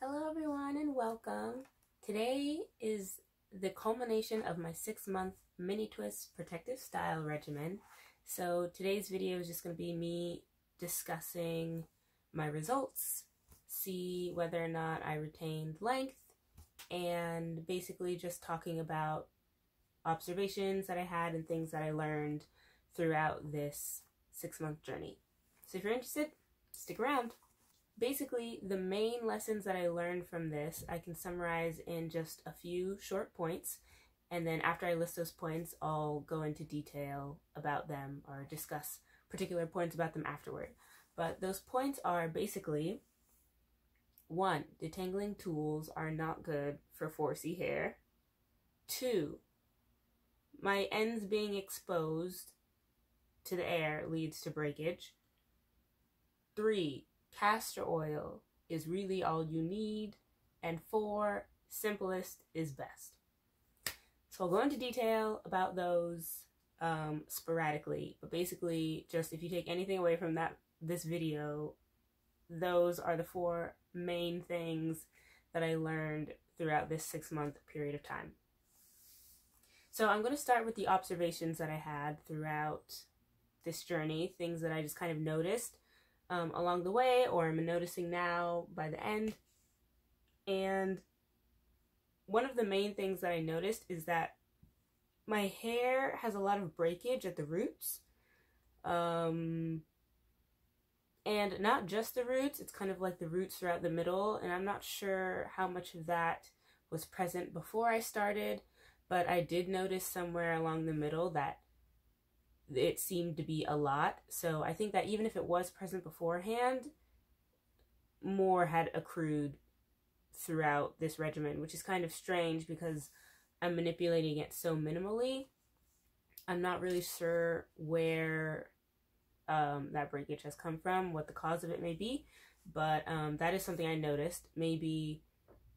Hello everyone and welcome. Today is the culmination of my 6-month mini twist protective style regimen. So today's video is just going to be me discussing my results, see whether or not I retained length, and basically just talking about observations that I had and things that I learned throughout this 6-month journey. So if you're interested, stick around. Basically, the main lessons that I learned from this, I can summarize in just a few short points, and then after I list those points, I'll go into detail about them or discuss particular points about them afterward. But those points are basically, 1, detangling tools are not good for 4C hair. 2, my ends being exposed to the air leads to breakage. 3, castor oil is really all you need. And 4, simplest is best. So I'll go into detail about those sporadically, but basically just if you take anything away from this video, those are the 4 main things that I learned throughout this 6-month period of time. So I'm going to start with the observations that I had throughout this journey, things that I just kind of noticed along the way, or I'm noticing now by the end. And one of the main things that I noticed is that my hair has a lot of breakage at the roots. And not just the roots, it's kind of like the roots throughout the middle, and I'm not sure how much of that was present before I started, but I did notice somewhere along the middle that it seemed to be a lot. So I think that even if it was present beforehand, more had accrued throughout this regimen, which is kind of strange because I'm manipulating it so minimally. I'm not really sure where that breakage has come from, what the cause of it may be, but that is something I noticed. Maybe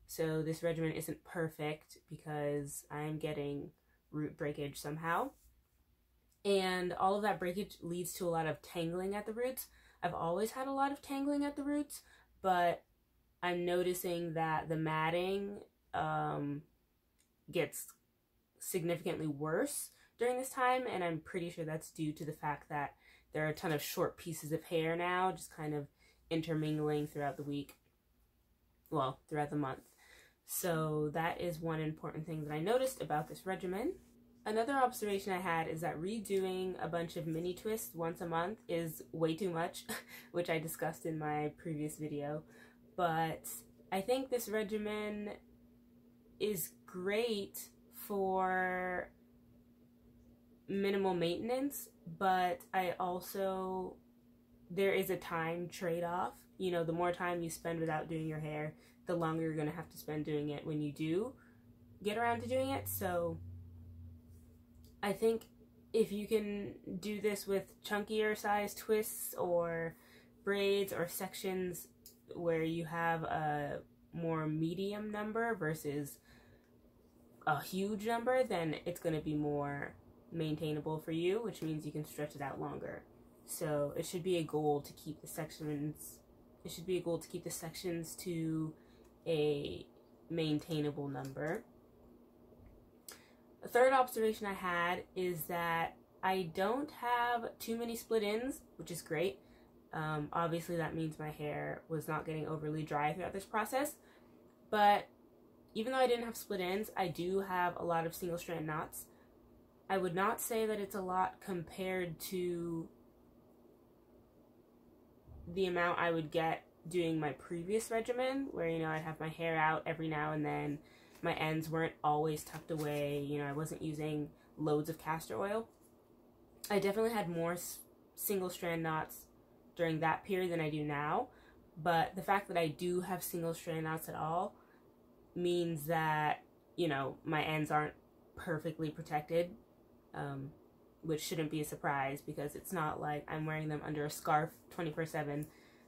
so this regimen isn't perfect because I'm getting root breakage somehow. And all of that breakage leads to a lot of tangling at the roots. I've always had a lot of tangling at the roots, but I'm noticing that the matting gets significantly worse during this time, and I'm pretty sure that's due to the fact that there are a ton of short pieces of hair now, just kind of intermingling throughout the week, well, throughout the month. So that is one important thing that I noticed about this regimen. Another observation I had is that redoing a bunch of mini twists once a month is way too much, which I discussed in my previous video. But I think this regimen is great for minimal maintenance, but there is a time trade-off. You know, the more time you spend without doing your hair, the longer you're going to have to spend doing it when you do get around to doing it. So I think if you can do this with chunkier size twists or braids or sections where you have a more medium number versus a huge number, then it's going to be more maintainable for you, which means you can stretch it out longer. So it should be a goal to keep the sections to a maintainable number. A third observation I had is that I don't have too many split ends, which is great. Obviously that means my hair was not getting overly dry throughout this process, but even though I didn't have split ends, I do have a lot of single strand knots. I would not say that it's a lot compared to the amount I would get doing my previous regimen, where, you know, I'd have my hair out every now and then. My ends weren't always tucked away. You know, I wasn't using loads of castor oil. I definitely had more single strand knots during that period than I do now. But the fact that I do have single strand knots at all means that, you know, my ends aren't perfectly protected, which shouldn't be a surprise because it's not like I'm wearing them under a scarf 24/7.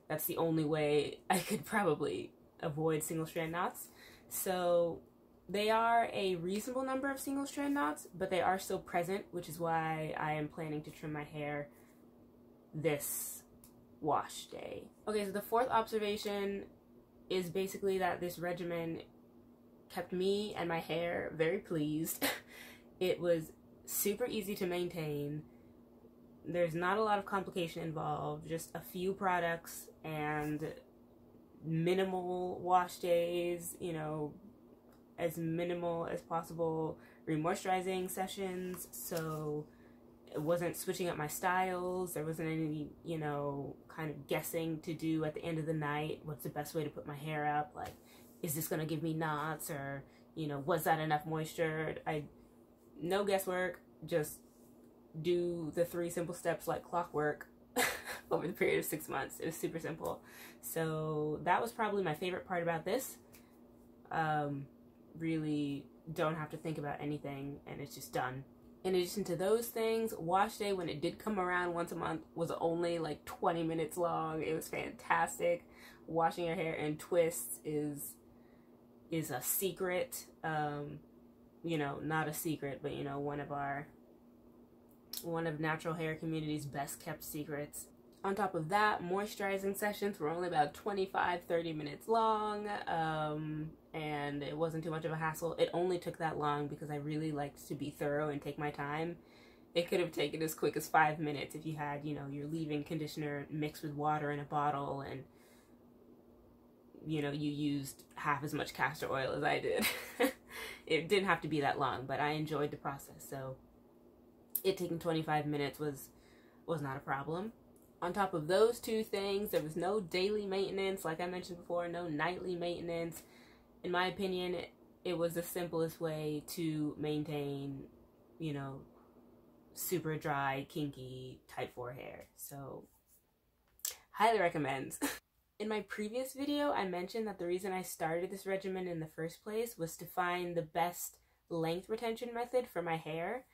That's the only way I could probably avoid single strand knots. So they are a reasonable number of single strand knots, but they are still present, which is why I am planning to trim my hair this wash day. Okay, so the fourth observation is basically that this regimen kept me and my hair very pleased. It was super easy to maintain. There's not a lot of complication involved, just a few products and minimal wash days, you know, as minimal as possible remoisturizing sessions, so it wasn't switching up my styles. There wasn't any, you know, kind of guessing to do at the end of the night. What's the best way to put my hair up? Like, is this gonna give me knots, or, you know, was that enough moisture? No guesswork, just do the 3 simple steps like clockwork over the period of 6 months. It was super simple. So that was probably my favorite part about this. Really don't have to think about anything, and it's just done. In addition to those things, wash day, when it did come around once a month, was only like 20 minutes long. It was fantastic. Washing your hair in twists is a secret. You know, not a secret, but, you know, one of natural hair community's best kept secrets. On top of that, moisturizing sessions were only about 25-30 minutes long, and it wasn't too much of a hassle. It only took that long because I really liked to be thorough and take my time. It could have taken as quick as 5 minutes if you had, you know, your leave-in conditioner mixed with water in a bottle, and, you know, you used half as much castor oil as I did. It didn't have to be that long, but I enjoyed the process, so it taking 25 minutes was not a problem. On top of those 2 things, there was no daily maintenance, like I mentioned before, no nightly maintenance. In my opinion, it was the simplest way to maintain, you know, super dry, kinky, type 4 hair. So, highly recommend. In my previous video, I mentioned that the reason I started this regimen in the first place was to find the best length retention method for my hair.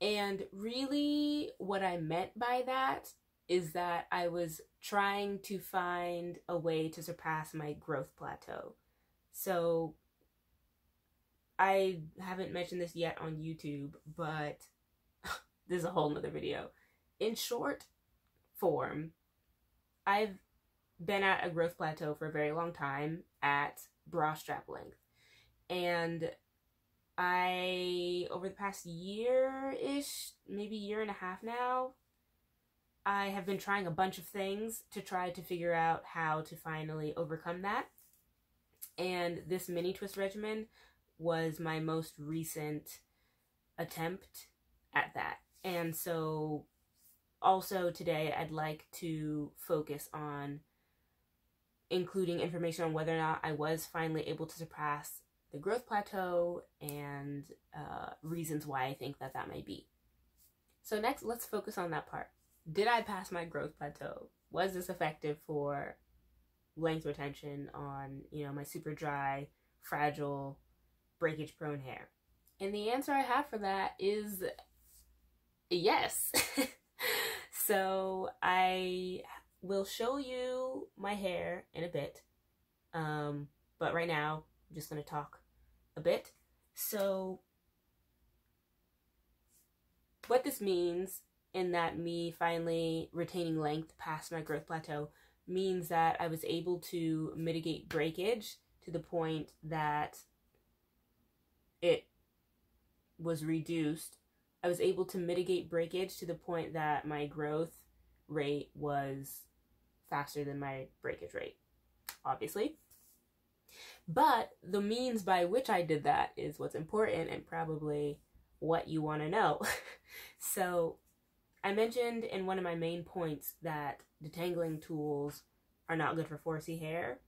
And really, what I meant by that is that I was trying to find a way to surpass my growth plateau. So I haven't mentioned this yet on YouTube, but this is a whole nother video. In short form, I've been at a growth plateau for a very long time at bra strap length. And over the past year-ish, maybe year and a half now, I have been trying a bunch of things to try to figure out how to finally overcome that. And this mini twist regimen was my most recent attempt at that. And so also today I'd like to focus on including information on whether or not I was finally able to surpass the growth plateau and reasons why I think that may be. So next, let's focus on that part. Did I pass my growth plateau? Was this effective for length retention on, you know, my super dry, fragile, breakage prone hair? And the answer I have for that is yes. So I will show you my hair in a bit. But right now, I'm just going to talk a bit. So what this means, in that me finally retaining length past my growth plateau, means that I was able to mitigate breakage to the point that it was reduced. I was able to mitigate breakage to the point that my growth rate was faster than my breakage rate, obviously. But the means by which I did that is what's important and probably what you want to know. So I mentioned in one of my main points that detangling tools are not good for 4C hair.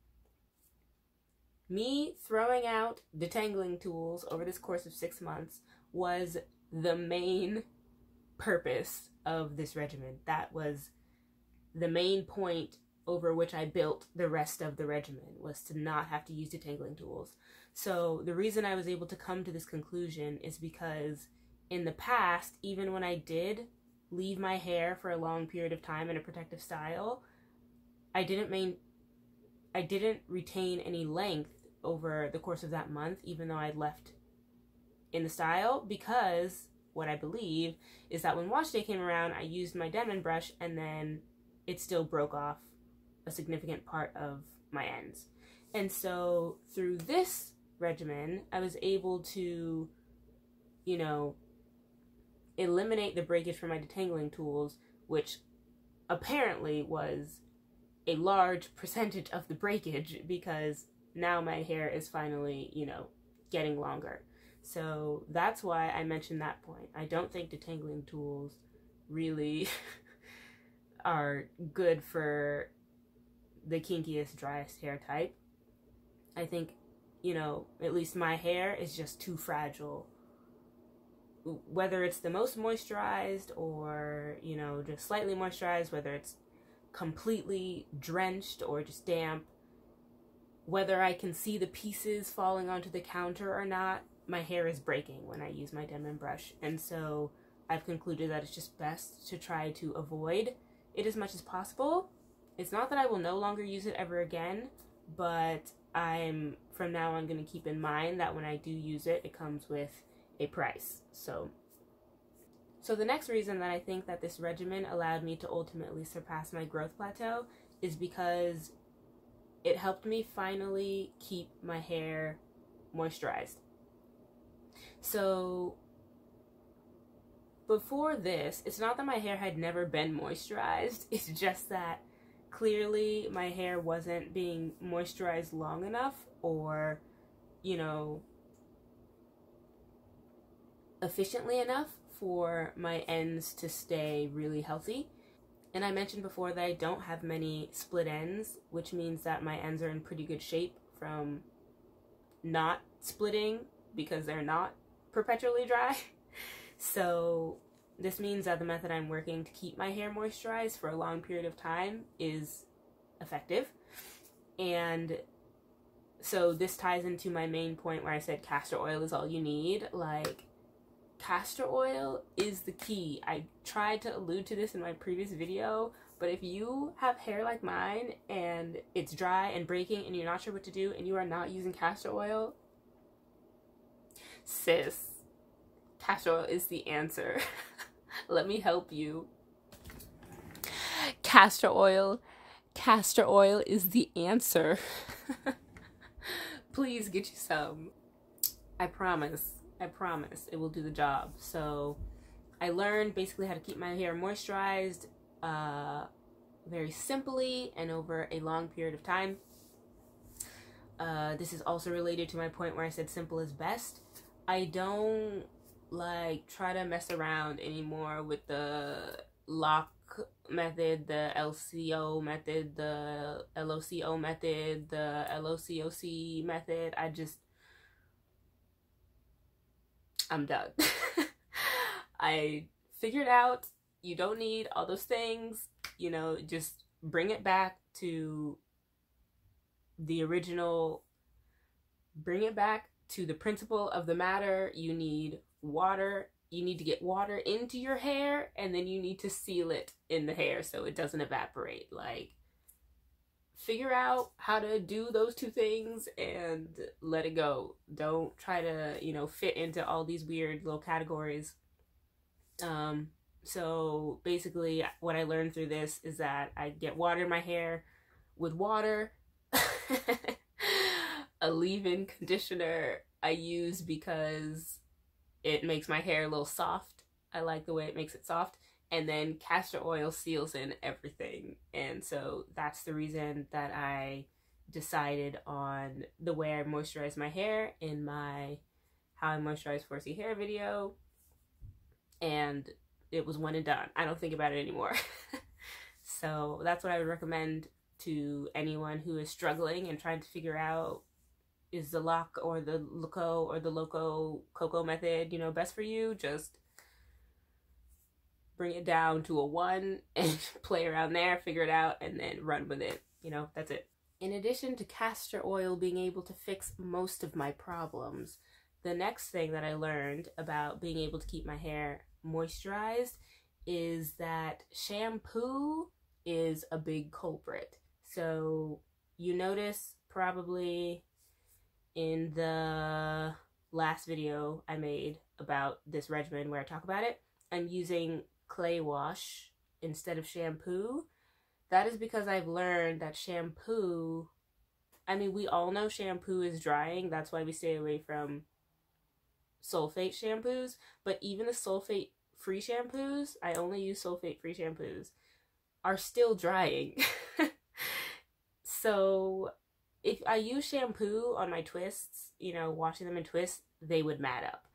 Me throwing out detangling tools over this course of 6 months was the main purpose of this regimen. That was the main point over which I built the rest of the regimen, was to not have to use detangling tools. So the reason I was able to come to this conclusion is because in the past, even when I did leave my hair for a long period of time in a protective style, I didn't retain any length over the course of that month, even though I'd left in the style, because what I believe is that when wash day came around, I used my Denman brush and then it still broke off a significant part of my ends. And so through this regimen, I was able to, you know, eliminate the breakage from my detangling tools, which apparently was a large percentage of the breakage, because now my hair is finally, you know, getting longer. So that's why I mentioned that point. I don't think detangling tools really are good for the kinkiest, driest hair type. I think, you know, at least my hair is just too fragile. Whether it's the most moisturized or, you know, just slightly moisturized, whether it's completely drenched or just damp, whether I can see the pieces falling onto the counter or not, my hair is breaking when I use my Denman brush. And so I've concluded that it's just best to try to avoid it as much as possible. It's not that I will no longer use it ever again, but I'm from now on going to keep in mind that when I do use it, it comes with a price. So the next reason that I think that this regimen allowed me to ultimately surpass my growth plateau is because it helped me finally keep my hair moisturized. So before this, it's not that my hair had never been moisturized, it's just that clearly my hair wasn't being moisturized long enough, or, you know, efficiently enough for my ends to stay really healthy. And I mentioned before that I don't have many split ends, which means that my ends are in pretty good shape from not splitting because they're not perpetually dry. So this means that the method I'm working to keep my hair moisturized for a long period of time is effective. And so this ties into my main point where I said castor oil is all you need. Like, castor oil is the key. I tried to allude to this in my previous video, but if you have hair like mine and it's dry and breaking and you're not sure what to do and you are not using castor oil, sis, castor oil is the answer. Let me help you. Castor oil is the answer. Please get you some. I promise it will do the job. So I learned basically how to keep my hair moisturized very simply and over a long period of time. This is also related to my point where I said simple is best. I don't like try to mess around anymore with the lock method, the LCO method, the LOCO method, the LOCOC method. I'm done. I figured out you don't need all those things, you know, just bring it back to the original, bring it back to the principle of the matter. You need water. You need to get water into your hair, and then you need to seal it in the hair so it doesn't evaporate. Like, figure out how to do those two things and let it go. Don't try to, you know, fit into all these weird little categories. So basically what I learned through this is that I get water in my hair with water. A leave-in conditioner I use because it makes my hair a little soft. I like the way it makes it soft. And then castor oil seals in everything. And so that's the reason that I decided on the way I moisturize my hair in my How I Moisturize 4C Hair video. And it was one and done. I don't think about it anymore. So that's what I would recommend to anyone who is struggling and trying to figure out, is the lock or the loco or the loco cocoa method, you know, best for you? Just bring it down to a 1 and play around there, figure it out, and then run with it. You know, that's it. In addition to castor oil being able to fix most of my problems, the next thing that I learned about being able to keep my hair moisturized is that shampoo is a big culprit. So you notice probably in the last video I made about this regimen where I talk about it, I'm using clay wash instead of shampoo. That is because I've learned that shampoo, I mean, we all know shampoo is drying. That's why we stay away from sulfate shampoos. But even the sulfate-free shampoos, I only use sulfate-free shampoos, are still drying. So if I use shampoo on my twists, you know, washing them in twists, they would mat up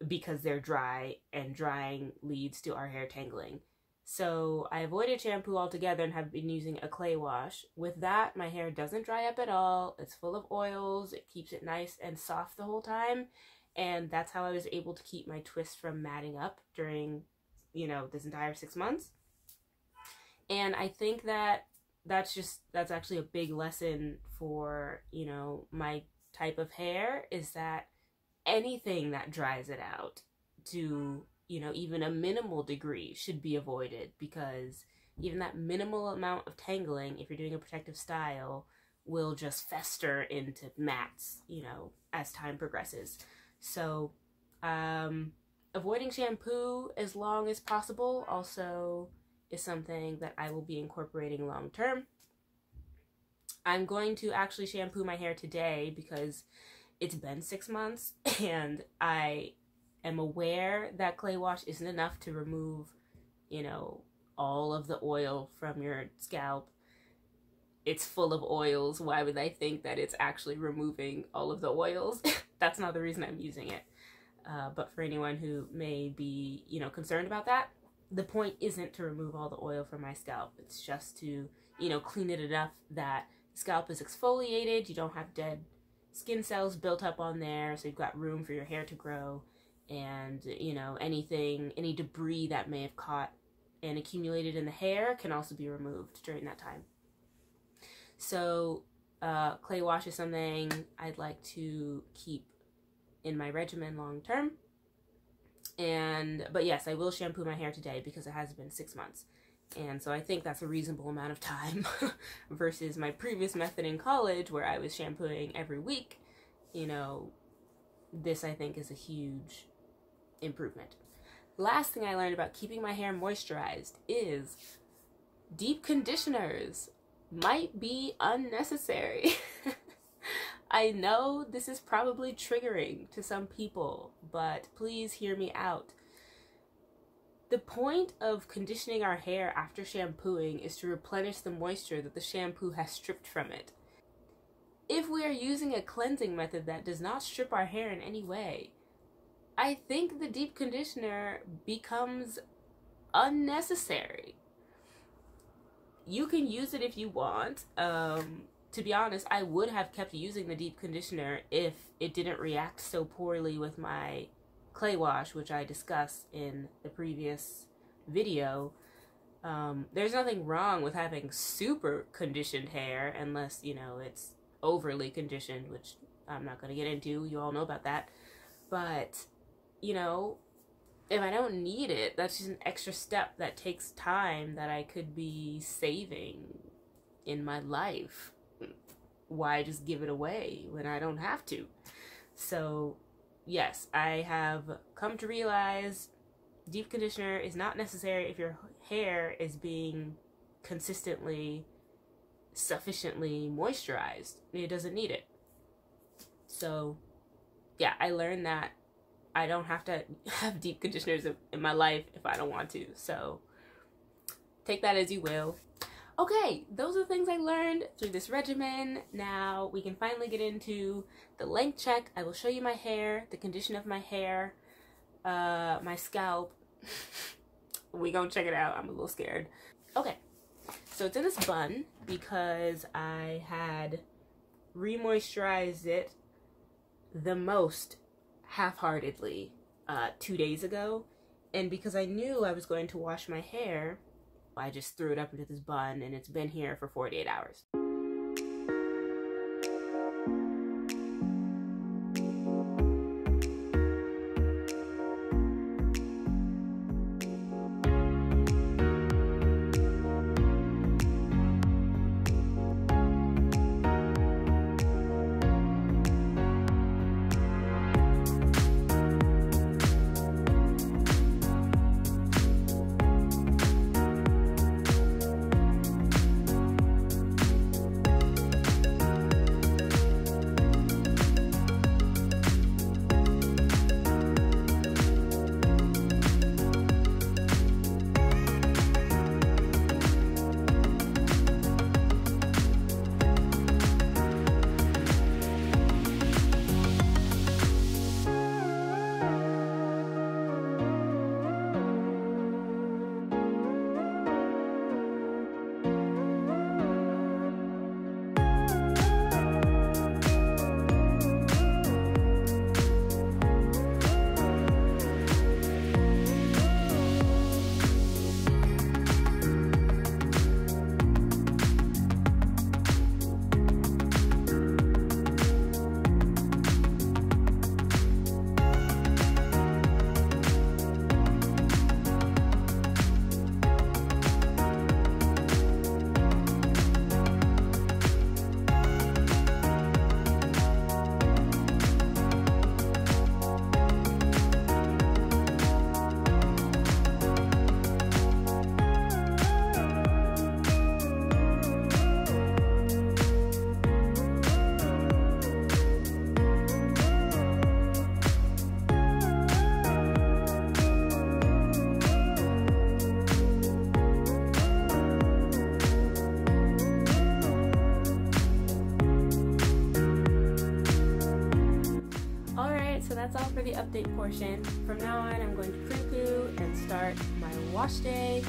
because they're dry, and drying leads to our hair tangling. So I avoided shampoo altogether and have been using a clay wash. With that, my hair doesn't dry up at all. It's full of oils. It keeps it nice and soft the whole time. And that's how I was able to keep my twists from matting up during, you know, this entire 6 months. And I think that that's actually a big lesson for, you know, my type of hair, is that anything that dries it out to, you know, even a minimal degree should be avoided, because even that minimal amount of tangling, if you're doing a protective style, will just fester into mats, you know, as time progresses. So avoiding shampoo as long as possible also is something that I will be incorporating long term. I'm going to actually shampoo my hair today because it's been 6 months, and I am aware that clay wash isn't enough to remove, you know, all of the oil from your scalp. It's full of oils. Why would I think that it's actually removing all of the oils? That's not the reason I'm using it. But for anyone who may be, you know, concerned about that, the point isn't to remove all the oil from my scalp. It's just to, you know, clean it enough that the scalp is exfoliated. You don't have dead skin cells built up on there, so you've got room for your hair to grow. And, you know, any debris that may have caught and accumulated in the hair can also be removed during that time. So clay wash is something I'd like to keep in my regimen long term. But yes, I will shampoo my hair today because it has been 6 months. And so I think that's a reasonable amount of time versus my previous method in college where I was shampooing every week. You know, this I think is a huge improvement. Last thing I learned about keeping my hair moisturized is deep conditioners might be unnecessary. I know this is probably triggering to some people, but please hear me out. The point of conditioning our hair after shampooing is to replenish the moisture that the shampoo has stripped from it. If we are using a cleansing method that does not strip our hair in any way, I think the deep conditioner becomes unnecessary. You can use it if you want. To be honest, I would have kept using the deep conditioner if it didn't react so poorly with my clay wash, which I discussed in the previous video. There's nothing wrong with having super conditioned hair, unless, you know, it's overly conditioned, which I'm not going to get into. You all know about that. But, you know, if I don't need it, that's just an extra step that takes time that I could be saving in my life. Why just give it away when I don't have to? So yes, I have come to realize deep conditioner is not necessary if your hair is being consistently, sufficiently moisturized. It doesn't need it. So yeah, I learned that I don't have to have deep conditioners in my life if I don't want to. So take that as you will. Okay, those are the things I learned through this regimen. Now we can finally get into the length check. I will show you my hair, the condition of my hair, my scalp. We gonna check it out. I'm a little scared. Okay, so it's in this bun because I had re-moisturized it the most half-heartedly 2 days ago, and because I knew I was going to wash my hair, I just threw it up into this bun, and it's been here for 48 hours. that's all for the update portion. From now on, I'm going to pre-poo and start my wash day.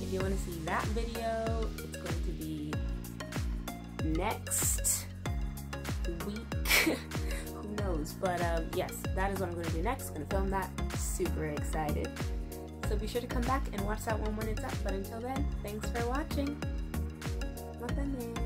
If you want to see that video, it's going to be next week. Who knows? But yes, that is what I'm going to do next. I'm going to film that. Super excited. So be sure to come back and watch that one when it's up. But until then, thanks for watching. Month Minitwist.